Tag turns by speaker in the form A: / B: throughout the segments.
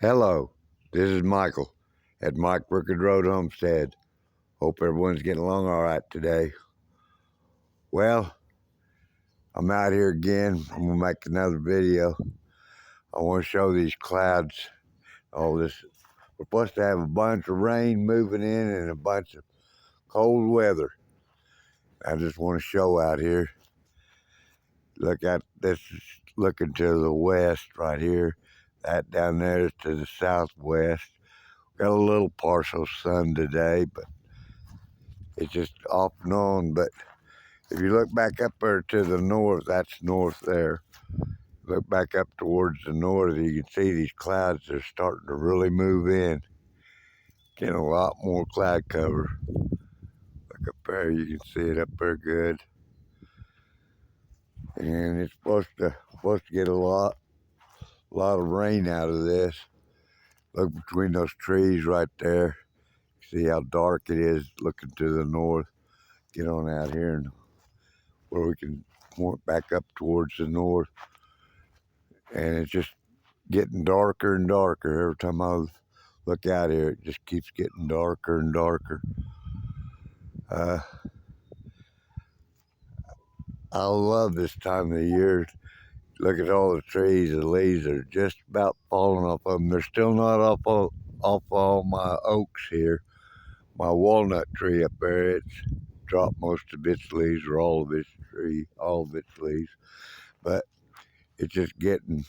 A: Hello, this is Michael at Mike Rickard Road Homestead. Hope everyone's getting along all right today. Well, I'm out here again. I'm gonna make another video. I want to show these clouds. All this. We're supposed to have a bunch of rain moving in and a bunch of cold weather. I just want to show out here. Look at this. Is looking to the west right here. That down there is to the southwest. Got a little partial sun today, but it's just off and on. But if you look back up there to the north, that's north there. Look back up towards the north, you can see these clouds are starting to really move in. Getting a lot more cloud cover. Look up there, you can see it up there good. And it's supposed to get a lot of rain out of this. Look between those trees right there. See how dark it is looking to the north. Get on out here and where we can point back up towards the north. And it's just getting darker and darker. Every time I look out here, it just keeps getting darker and darker. I love this time of the year. Look at all the trees. The leaves are just about falling off of them. They're still not off all my oaks here. My walnut tree up there, it's dropped most of its leaves, or all of its leaves. But it's just getting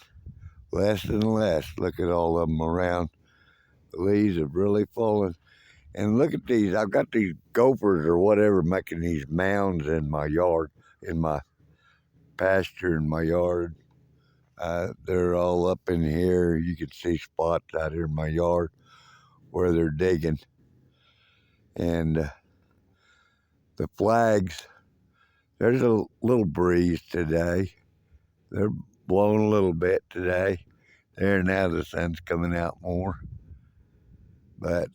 A: less and less. Look at all of them around. The leaves have really fallen. And look at these. I've got these gophers or whatever making these mounds in my yard, in my pasture in my yard. They're all up in here. You can see spots out here in my yard where they're digging. And the flags, there's a little breeze today. They're blowing a little bit today. There now the sun's coming out more. But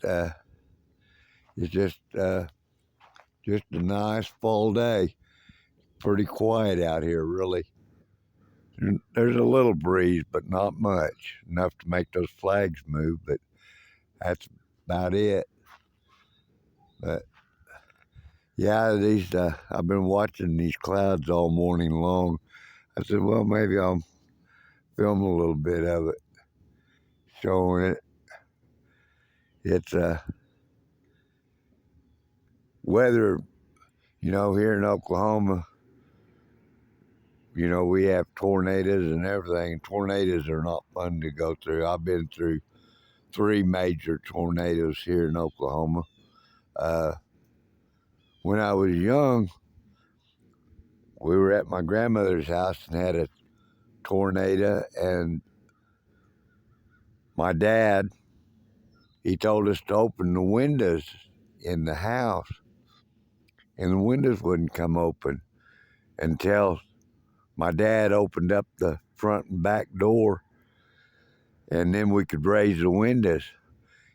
A: it's just a nice fall day. Pretty quiet out here, really. There's a little breeze, but not much. Enough to make those flags move, but that's about it. But yeah, I've been watching these clouds all morning long. I said, well, maybe I'll film a little bit of it, showing it. It's weather, here in Oklahoma. We have tornadoes and everything. Tornadoes are not fun to go through. I've been through 3 major tornadoes here in Oklahoma. When I was young, we were at my grandmother's house and had a tornado, and my dad, he told us to open the windows in the house, and the windows wouldn't come open until my dad opened up the front and back door, and then we could raise the windows.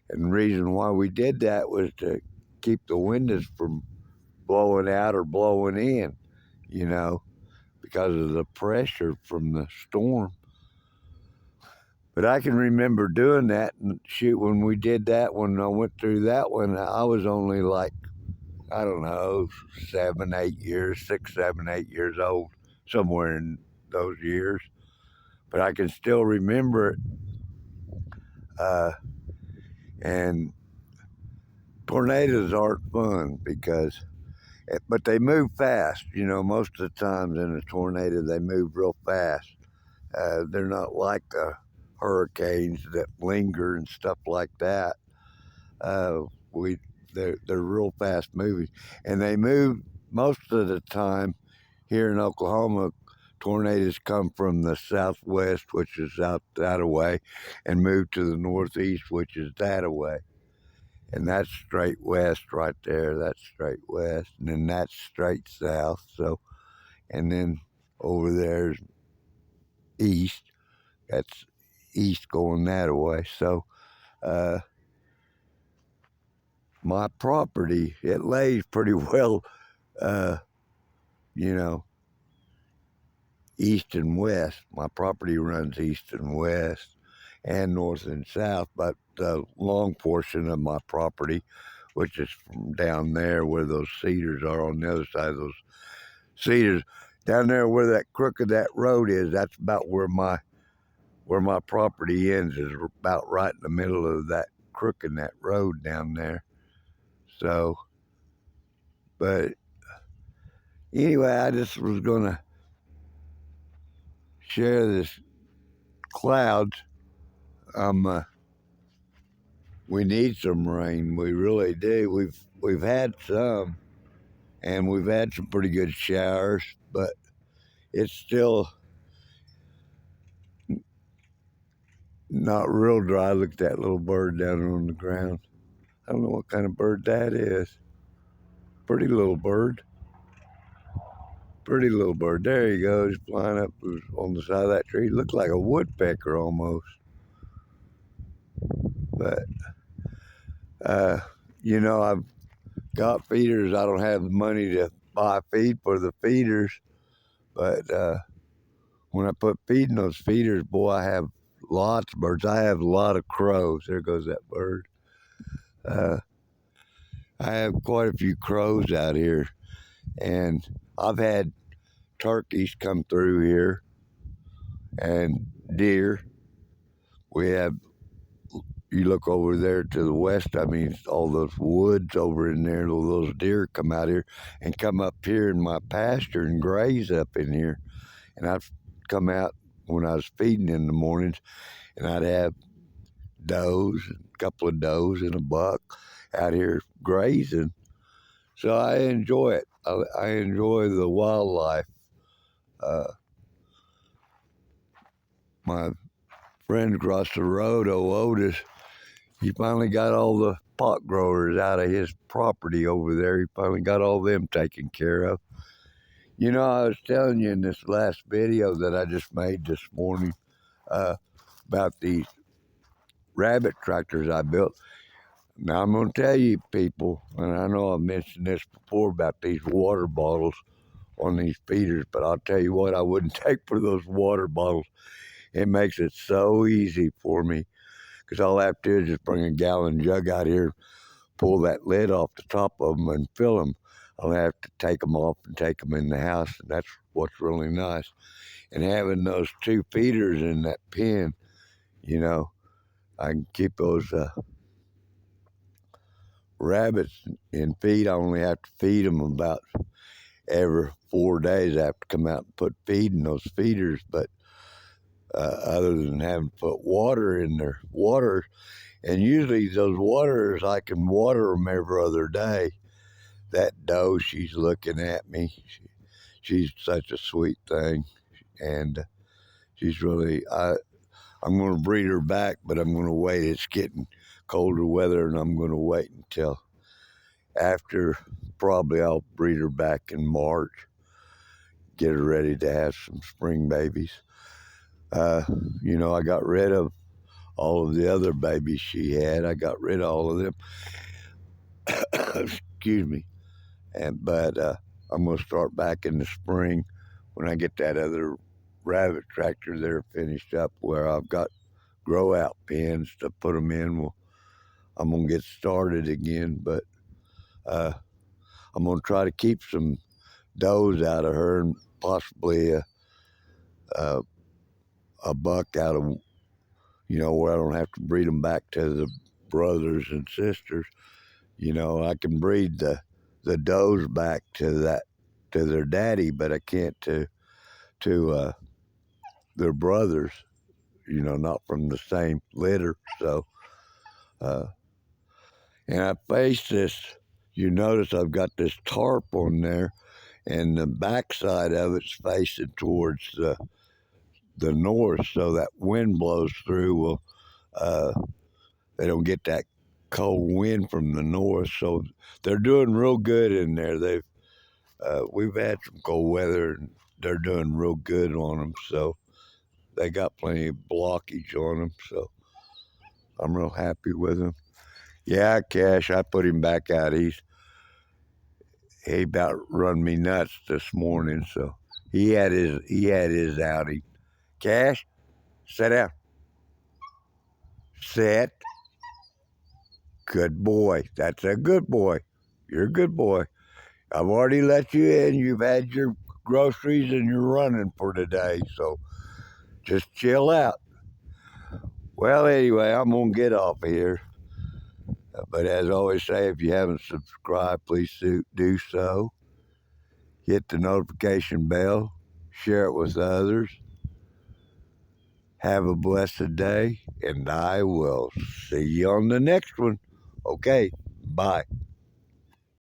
A: And the reason why we did that was to keep the windows from blowing out or blowing in, because of the pressure from the storm. But I can remember doing that, and shoot, when we did that, when I went through that one, I was only like, I don't know, 7, 8 years, 6, 7, 8 years old, somewhere in those years. But I can still remember it. And tornadoes aren't fun but they move fast. Most of the times in a tornado, they move real fast. They're not like the hurricanes that linger and stuff like that. They're real fast moving, and they move most of the time here in Oklahoma. Tornadoes come from the southwest, which is out that way, and move to the northeast, which is that way. And that's straight west right there. That's straight west, and then that's straight south. So, and then over there's east. That's east going that way. So, my property, it lays pretty well, you know, east and west. My property runs east and west. and north and south, but the long portion of my property, which is from down there where those cedars are on the other side of those cedars, down there where that crook of that road is, that's about where my property ends, is about right in the middle of that crook in that road down there. So, but anyway, I just was gonna share this clouds. Um, we need some rain. We really do. We've had some, and we've had some pretty good showers, but it's still not real dry. Look at that little bird down on the ground. I don't know what kind of bird that is. Pretty little bird. Pretty little bird. There he goes, flying up on the side of that tree. Looks like a woodpecker almost. But, uh, I've got feeders. I don't have the money to buy feed for the feeders. But when I put feed in those feeders, boy, I have lots of birds. I have a lot of crows. There goes that bird. Uh, I have quite a few crows out here. And I've had turkeys come through here and deer. We have, you look over there to the west, I mean, all those woods over in there, those deer come out here and come up here in my pasture and graze up in here. And I've come out when I was feeding in the mornings, and I'd have does, a couple of does and a buck out here grazing. So I enjoy it. I enjoy the wildlife. Uh, my friend across the road, Otis, he finally got all the pot growers out of his property over there. He finally got all them taken care of. I was telling you in this last video that I just made this morning about these rabbit tractors I built. Now I'm going to tell you people, and I know I've mentioned this before about these water bottles on these feeders, but I'll tell you what I wouldn't take for those water bottles. It makes it so easy for me because all I have to do is just bring a gallon jug out here, pull that lid off the top of them and fill them. I'll have to take them off and take them in the house, and that's what's really nice. And having those two feeders in that pen, I can keep those rabbits in feed. I only have to feed them about every 4 days. I have to come out and put feed in those feeders, but other than having to put water in their water, and usually those waters, I can water them every other day. That doe, she's looking at me. She's such a sweet thing, and she's really, I'm going to breed her back, but I'm going to wait. It's getting colder weather, and I'm going to wait until after, probably I'll breed her back in March, get her ready to have some spring babies. I got rid of all of the other babies she had. I got rid of all of them. Excuse me. But I'm going to start back in the spring when I get that other rabbit tractor there finished up, where I've got grow out pens to put them in. Well, I'm going to get started again, but I'm going to try to keep some does out of her, and possibly a buck out of, where I don't have to breed them back to the brothers and sisters. I can breed the does back to their daddy, but I can't to their brothers. Not from the same litter. So, and I face this. You notice I've got this tarp on there, and the backside of it's facing towards the north, so that wind blows through. Well, they don't get that cold wind from the north, so they're doing real good in there. We've had some cold weather, and they're doing real good on them. So they got plenty of blockage on them. So I'm real happy with them. Yeah, Cash, I put him back out. He about run me nuts this morning. So he had his outing. Cash, sit down. Sit. Good boy. That's a good boy. You're a good boy. I've already let you in. You've had your groceries and you're running for today. So just chill out. Well, anyway, I'm going to get off of here. But as I always say, if you haven't subscribed, please do so. Hit the notification bell. Share it with others. Have a blessed day, and I will see you on the next one. Okay, bye.